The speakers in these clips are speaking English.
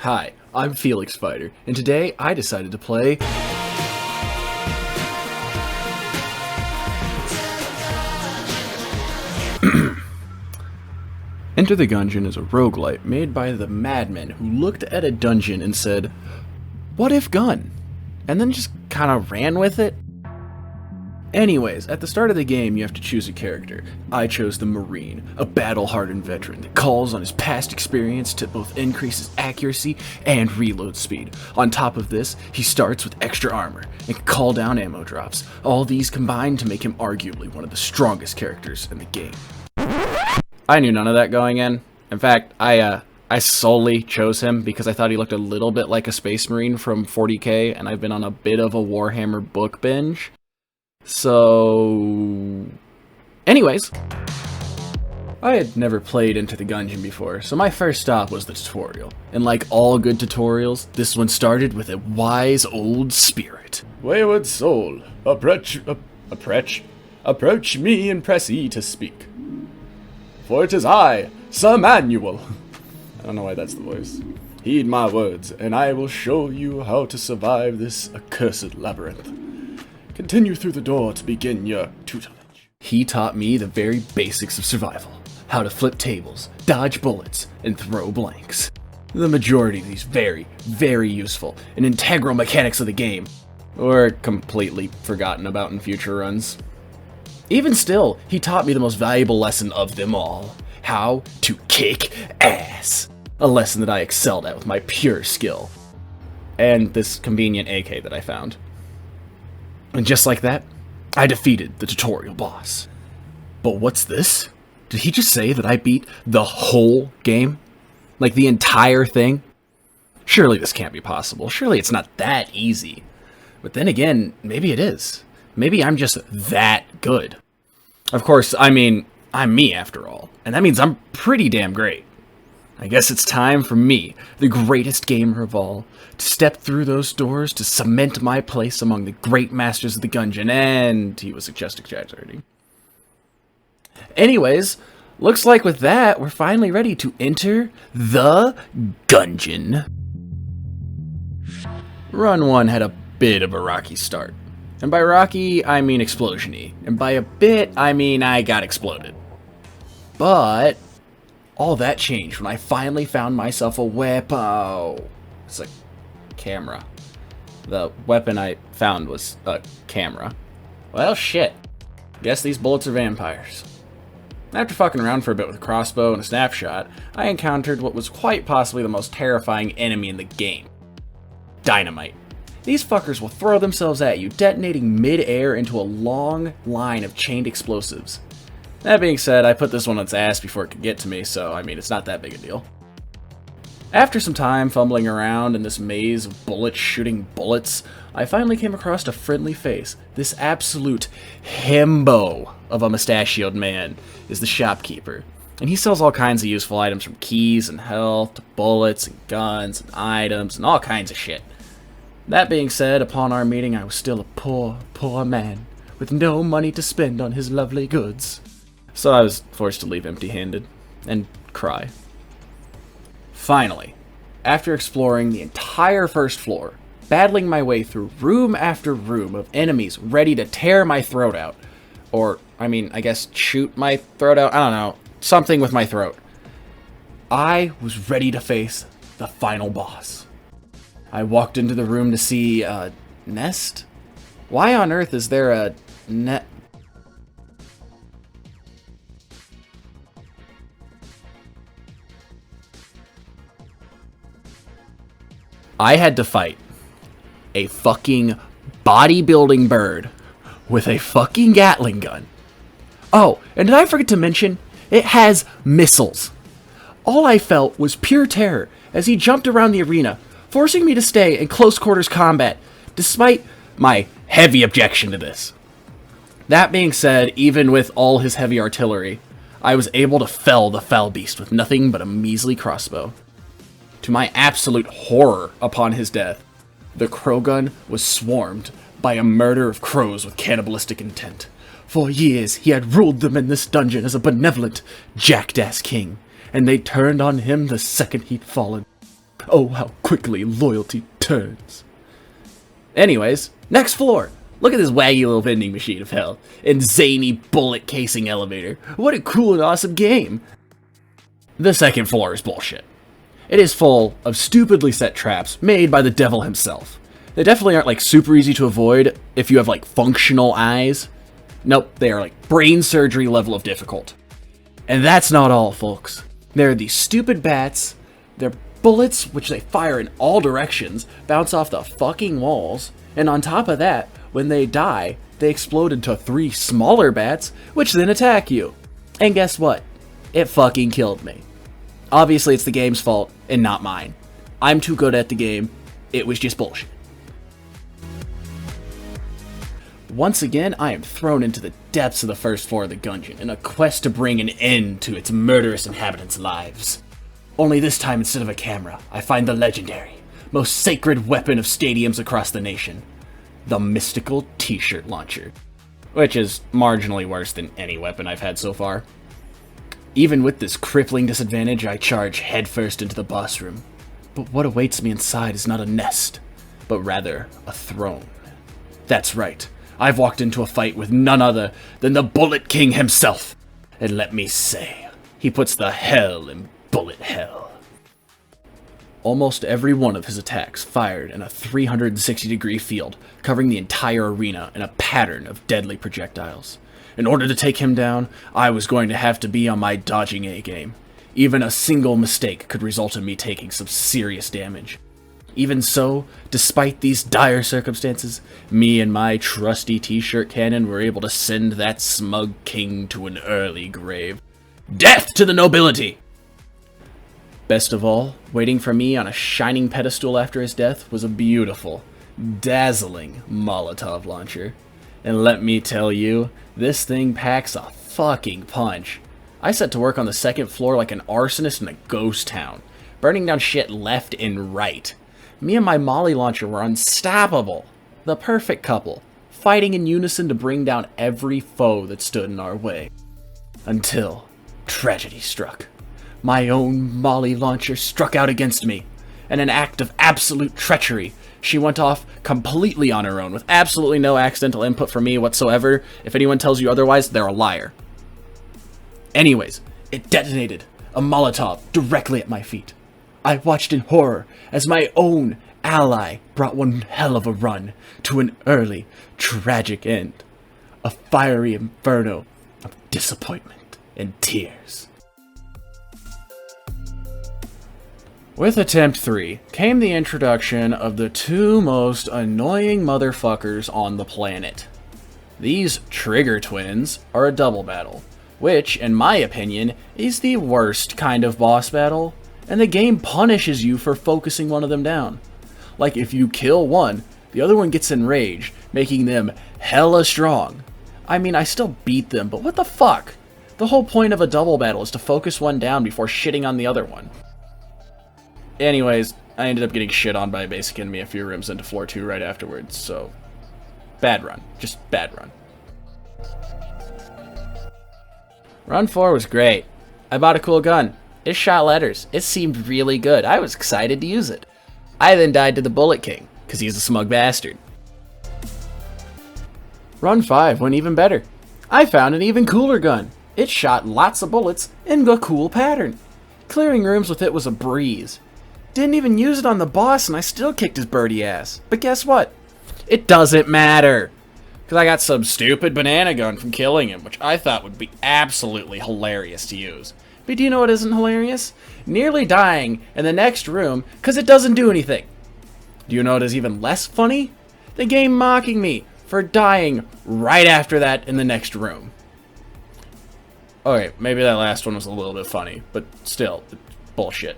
Hi, I'm Felix Fighter, and today I decided to play... Enter the Gungeon is a roguelite made by the madman who looked at a dungeon and said, "What if gun?" And then just kinda ran with it. Anyways, at the start of the game you have to choose a character. I chose the Marine, a battle-hardened veteran that calls on his past experience to both increase his accuracy and reload speed. On top of this, he starts with extra armor and can call down ammo drops. All these combine to make him arguably one of the strongest characters in the game. I knew none of that going in. In fact, I solely chose him because I thought he looked a little bit like a Space Marine from 40k, and I've been on a bit of a Warhammer book binge. So... anyways, I had never played Enter the Gungeon before, so my first stop was the tutorial. And like all good tutorials, this one started with a wise old spirit. "Wayward soul, approach me and press E to speak. For it is I, Sir Manuel." I don't know why that's the voice. "Heed my words, and I will show you how to survive this accursed labyrinth. Continue through the door to begin your tutelage." He taught me the very basics of survival. How to flip tables, dodge bullets, and throw blanks. The majority of these very, very useful and integral mechanics of the game, or completely forgotten about in future runs. Even still, he taught me the most valuable lesson of them all. How to kick ass. A lesson that I excelled at with my pure skill. And this convenient AK that I found. And just like that, I defeated the tutorial boss. But what's this? Did he just say that I beat the whole game? Like the entire thing? Surely this can't be possible. Surely it's not that easy. But then again, maybe it is. Maybe I'm just that good. Of course, I mean, I'm me after all. And that means I'm pretty damn great. I guess it's time for me, the greatest gamer of all, to step through those doors to cement my place among the great masters of the Gungeon, and he was just exaggerating. Anyways, looks like with that, we're finally ready to enter the Gungeon. Run 1 had a bit of a rocky start. And by rocky, I mean explosion-y. And by a bit, I mean I got exploded. But all that changed when I finally found myself a weapon. Oh, it's a camera. The weapon I found was a camera. Well, shit. Guess these bullets are vampires. After fucking around for a bit with a crossbow and a snapshot, I encountered what was quite possibly the most terrifying enemy in the game. Dynamite. These fuckers will throw themselves at you, detonating mid-air into a long line of chained explosives. That being said, I put this one on its ass before it could get to me, so I mean, it's not that big a deal. After some time fumbling around in this maze of bullets shooting bullets, I finally came across a friendly face. This absolute himbo of a mustachioed man is the shopkeeper. And he sells all kinds of useful items from keys and health to bullets and guns and items and all kinds of shit. That being said, upon our meeting I was still a poor, poor man with no money to spend on his lovely goods. So I was forced to leave empty-handed and cry. Finally, after exploring the entire first floor, battling my way through room after room of enemies ready to tear my throat out, or, I mean, I guess shoot my throat out, I don't know, something with my throat, I was ready to face the final boss. I walked into the room to see a nest? Why on earth is there a net? I had to fight a fucking bodybuilding bird with a fucking Gatling gun. Oh, and did I forget to mention, it has missiles. All I felt was pure terror as he jumped around the arena, forcing me to stay in close quarters combat, despite my heavy objection to this. That being said, even with all his heavy artillery, I was able to fell the foul beast with nothing but a measly crossbow. To my absolute horror upon his death, the Crowgun was swarmed by a murder of crows with cannibalistic intent. For years he had ruled them in this dungeon as a benevolent, jackass king, and they turned on him the second he'd fallen. Oh, how quickly loyalty turns. Anyways, next floor. Look at this waggy little vending machine of hell and zany bullet casing elevator. What a cool and awesome game. The second floor is bullshit. It is full of stupidly set traps made by the devil himself. They definitely aren't like super easy to avoid if you have like functional eyes. Nope, they are like brain surgery level of difficult. And that's not all, folks. There are these stupid bats. Their bullets, which they fire in all directions, bounce off the fucking walls. And on top of that, when they die, they explode into 3 smaller bats, which then attack you. And guess what? It fucking killed me. Obviously, it's the game's fault and not mine. I'm too good at the game. It was just bullshit. Once again, I am thrown into the depths of the first floor of the Gungeon in a quest to bring an end to its murderous inhabitants' lives. Only this time, instead of a camera, I find the legendary, most sacred weapon of stadiums across the nation. The mystical t-shirt launcher. Which is marginally worse than any weapon I've had so far. Even with this crippling disadvantage, I charge headfirst into the boss room. But what awaits me inside is not a nest, but rather a throne. That's right, I've walked into a fight with none other than the Bullet King himself. And let me say, he puts the hell in bullet hell. Almost every one of his attacks fired in a 360-degree field, covering the entire arena in a pattern of deadly projectiles. In order to take him down, I was going to have to be on my dodging A-game. Even a single mistake could result in me taking some serious damage. Even so, despite these dire circumstances, me and my trusty t-shirt cannon were able to send that smug king to an early grave. Death to the nobility! Best of all, waiting for me on a shining pedestal after his death was a beautiful, dazzling Molotov launcher. And let me tell you, this thing packs a fucking punch. I set to work on the second floor like an arsonist in a ghost town, burning down shit left and right. Me and my Molly launcher were unstoppable. The perfect couple, fighting in unison to bring down every foe that stood in our way. Until tragedy struck. My own Molly launcher struck out against me. In an act of absolute treachery, she went off completely on her own, with absolutely no accidental input from me whatsoever. If anyone tells you otherwise, they're a liar. Anyways, it detonated a Molotov directly at my feet. I watched in horror as my own ally brought one hell of a run to an early, tragic end. A fiery inferno of disappointment and tears. With attempt 3 came the introduction of the 2 most annoying motherfuckers on the planet. These Trigger Twins are a double battle, which, in my opinion, is the worst kind of boss battle, and the game punishes you for focusing one of them down. Like, if you kill one, the other one gets enraged, making them hella strong. I mean, I still beat them, but what the fuck? The whole point of a double battle is to focus one down before shitting on the other one. Anyways, I ended up getting shit on by a basic enemy a few rooms into floor 2 right afterwards, so bad run. Just bad run. Run 4 was great. I bought a cool gun. It shot letters. It seemed really good. I was excited to use it. I then died to the Bullet King, because he's a smug bastard. Run 5 went even better. I found an even cooler gun. It shot lots of bullets in a cool pattern. Clearing rooms with it was a breeze. Didn't even use it on the boss and I still kicked his birdie ass. But guess what? It doesn't matter. Because I got some stupid banana gun from killing him, which I thought would be absolutely hilarious to use. But do you know what isn't hilarious? Nearly dying in the next room because it doesn't do anything. Do you know what is even less funny? The game mocking me for dying right after that in the next room. Okay, maybe that last one was a little bit funny, but still, bullshit.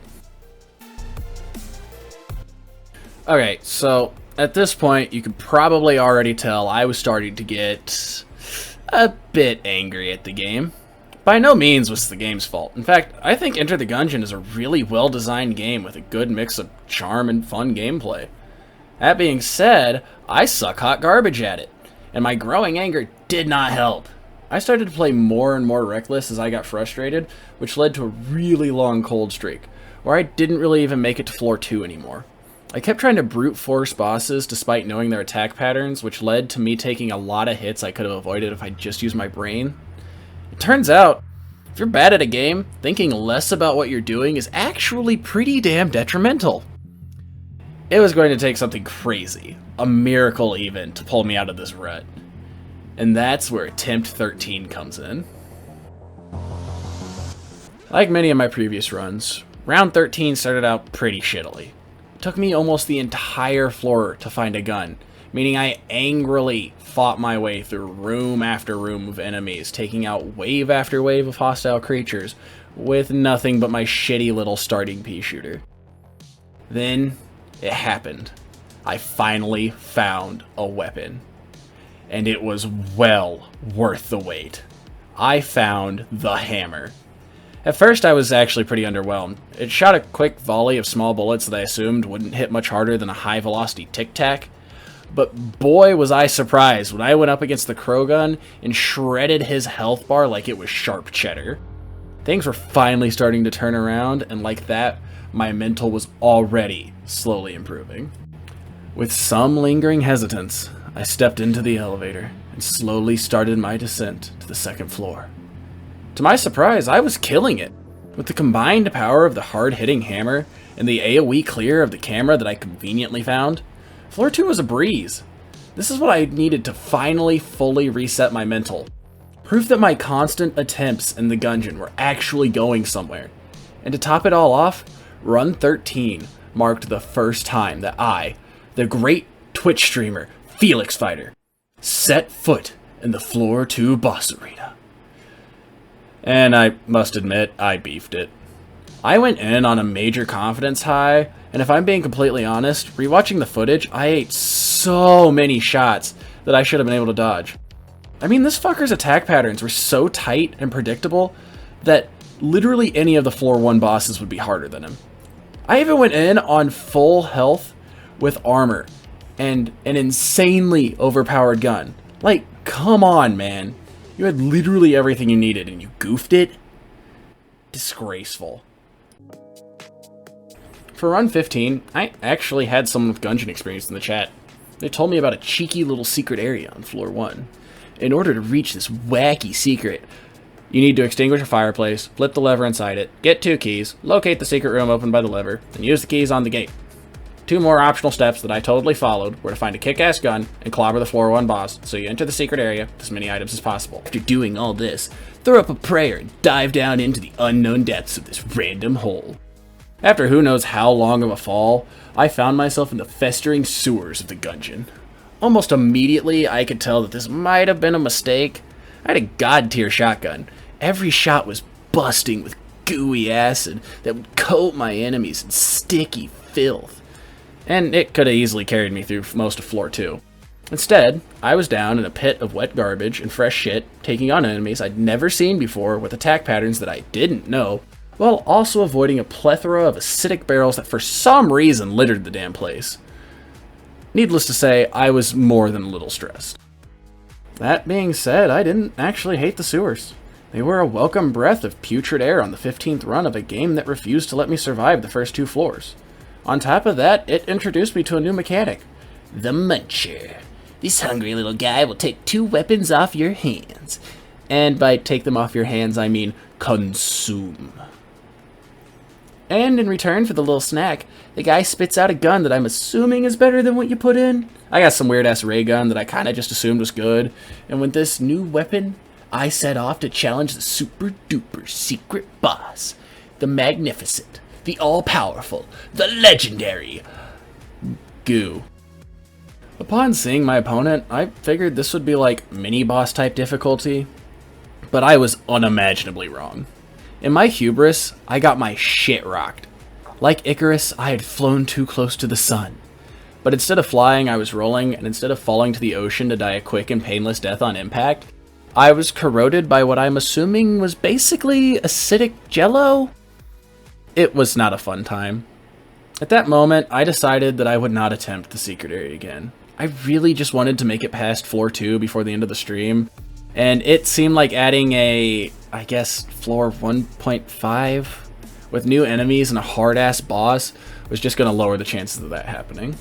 Okay, so at this point, you can probably already tell I was starting to get a bit angry at the game. By no means was the game's fault. In fact, I think Enter the Gungeon is a really well-designed game with a good mix of charm and fun gameplay. That being said, I suck hot garbage at it, and my growing anger did not help. I started to play more and more reckless as I got frustrated, which led to a really long cold streak, where I didn't really even make it to floor 2 anymore. I kept trying to brute force bosses despite knowing their attack patterns, which led to me taking a lot of hits I could have avoided if I just used my brain. It turns out, if you're bad at a game, thinking less about what you're doing is actually pretty damn detrimental. It was going to take something crazy, a miracle even, to pull me out of this rut. And that's where attempt 13 comes in. Like many of my previous runs, round 13 started out pretty shittily. It took me almost the entire floor to find a gun, meaning I angrily fought my way through room after room of enemies, taking out wave after wave of hostile creatures with nothing but my shitty little starting pea shooter. Then it happened. I finally found a weapon. And it was well worth the wait. I found the hammer. At first I was actually pretty underwhelmed. It shot a quick volley of small bullets that I assumed wouldn't hit much harder than a high velocity tic tac. But boy was I surprised when I went up against the crow gun and shredded his health bar like it was sharp cheddar. Things were finally starting to turn around, and like that, my mental was already slowly improving. With some lingering hesitance, I stepped into the elevator and slowly started my descent to the second floor. To my surprise, I was killing it. With the combined power of the hard-hitting hammer and the AoE clear of the camera that I conveniently found, floor 2 was a breeze. This is what I needed to finally fully reset my mental. Proof that my constant attempts in the Gungeon were actually going somewhere. And to top it all off, run 13 marked the first time that I, the great Twitch streamer Felix Fighter, set foot in the floor 2 boss arena. And I must admit, I beefed it. I went in on a major confidence high, and if I'm being completely honest, rewatching the footage, I ate so many shots that I should have been able to dodge. I mean, this fucker's attack patterns were so tight and predictable that literally any of the floor 1 bosses would be harder than him. I even went in on full health with armor and an insanely overpowered gun. Like, come on, man. You had literally everything you needed and you goofed it? Disgraceful. For run 15, I actually had someone with Gungeon experience in the chat. They told me about a cheeky little secret area on floor 1. In order to reach this wacky secret, you need to extinguish a fireplace, flip the lever inside it, get 2 keys, locate the secret room opened by the lever, and use the keys on the gate. 2 more optional steps that I totally followed were to find a kick-ass gun and clobber the floor 1 boss, so you enter the secret area with as many items as possible. After doing all this, throw up a prayer and dive down into the unknown depths of this random hole. After who knows how long of a fall, I found myself in the festering sewers of the Gungeon. Almost immediately, I could tell that this might have been a mistake. I had a god-tier shotgun. Every shot was busting with gooey acid that would coat my enemies in sticky filth. And it could have easily carried me through most of floor 2. Instead, I was down in a pit of wet garbage and fresh shit, taking on enemies I'd never seen before with attack patterns that I didn't know, while also avoiding a plethora of acidic barrels that for some reason littered the damn place. Needless to say, I was more than a little stressed. That being said, I didn't actually hate the sewers. They were a welcome breath of putrid air on the 15th run of a game that refused to let me survive the first 2 floors. On top of that, it introduced me to a new mechanic, the Muncher. This hungry little guy will take 2 weapons off your hands. And by take them off your hands, I mean consume. And in return for the little snack, the guy spits out a gun that I'm assuming is better than what you put in. I got some weird-ass ray gun that I kind of just assumed was good. And with this new weapon, I set off to challenge the super-duper secret boss, the magnificent, the all-powerful, the legendary Goo. Upon seeing my opponent, I figured this would be like mini-boss type difficulty, but I was unimaginably wrong. In my hubris, I got my shit rocked. Like Icarus, I had flown too close to the sun. But instead of flying, I was rolling, and instead of falling to the ocean to die a quick and painless death on impact, I was corroded by what I'm assuming was basically acidic jello? It was not a fun time. At that moment, I decided that I would not attempt the secret area again. I really just wanted to make it past floor 2 before the end of the stream, and it seemed like adding a, I guess, floor 1.5 with new enemies and a hard-ass boss was just going to lower the chances of that happening.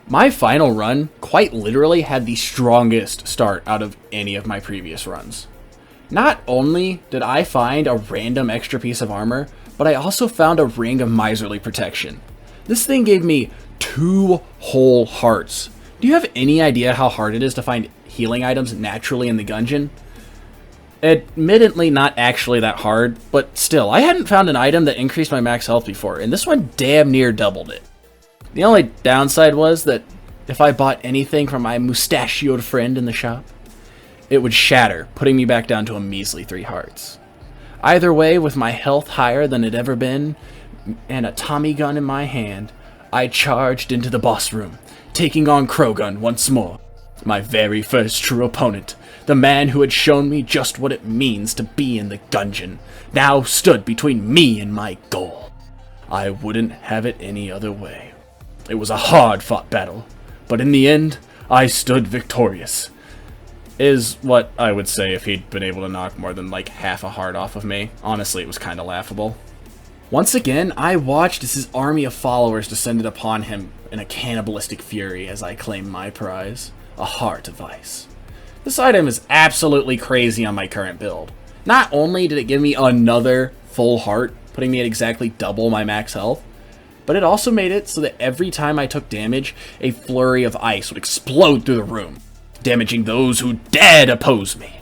My final run quite literally had the strongest start out of any of my previous runs. Not only did I find a random extra piece of armor, but I also found a ring of miserly protection. This thing gave me 2 whole hearts. Do you have any idea how hard it is to find healing items naturally in the Gungeon? Admittedly not actually that hard, but still, I hadn't found an item that increased my max health before, and this one damn near doubled it. The only downside was that if I bought anything from my mustachioed friend in the shop, it would shatter, putting me back down to a measly 3 hearts. Either way, with my health higher than it ever been, and a Tommy gun in my hand, I charged into the boss room, taking on Krogun once more. My very first true opponent, the man who had shown me just what it means to be in the Gungeon, now stood between me and my goal. I wouldn't have it any other way. It was a hard-fought battle, but in the end, I stood victorious. Is what I would say if he'd been able to knock more than like half a heart off of me. Honestly, it was kind of laughable. Once again, I watched as his army of followers descended upon him in a cannibalistic fury as I claimed my prize, a heart of ice. This item is absolutely crazy on my current build. Not only did it give me another full heart, putting me at exactly double my max health, but it also made it so that every time I took damage, a flurry of ice would explode through the room, damaging those who dared oppose me.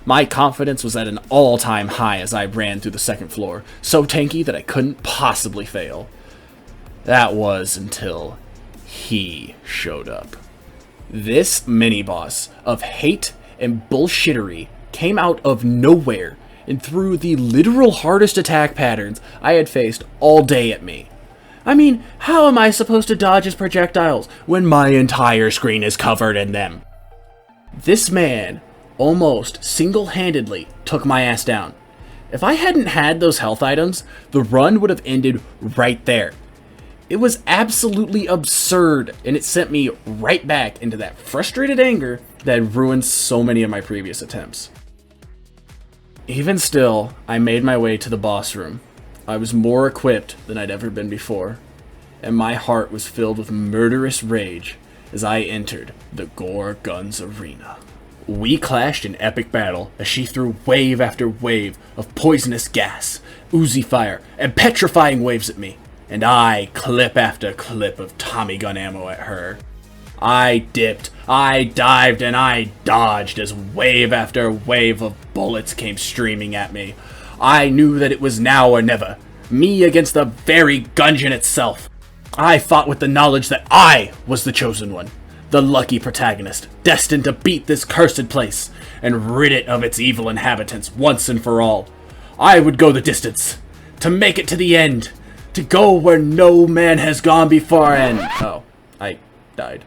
My confidence was at an all-time high as I ran through the second floor, so tanky that I couldn't possibly fail. That was until he showed up. This mini-boss of hate and bullshittery came out of nowhere and threw the literal hardest attack patterns I had faced all day at me. I mean, how am I supposed to dodge his projectiles when my entire screen is covered in them? This man almost single-handedly took my ass down. If I hadn't had those health items, the run would have ended right there. It was absolutely absurd, and it sent me right back into that frustrated anger that had ruined so many of my previous attempts. Even still, I made my way to the boss room. I was more equipped than I'd ever been before, and my heart was filled with murderous rage as I entered the Gore Guns arena. We clashed in epic battle as she threw wave after wave of poisonous gas, oozy fire, and petrifying waves at me, and I clip after clip of Tommy gun ammo at her. I dipped, I dived, and I dodged as wave after wave of bullets came streaming at me. I knew that it was now or never, me against the very Gungeon itself. I fought with the knowledge that I was the chosen one, the lucky protagonist, destined to beat this cursed place and rid it of its evil inhabitants once and for all. I would go the distance, to make it to the end, to go where no man has gone before, and... oh, I died.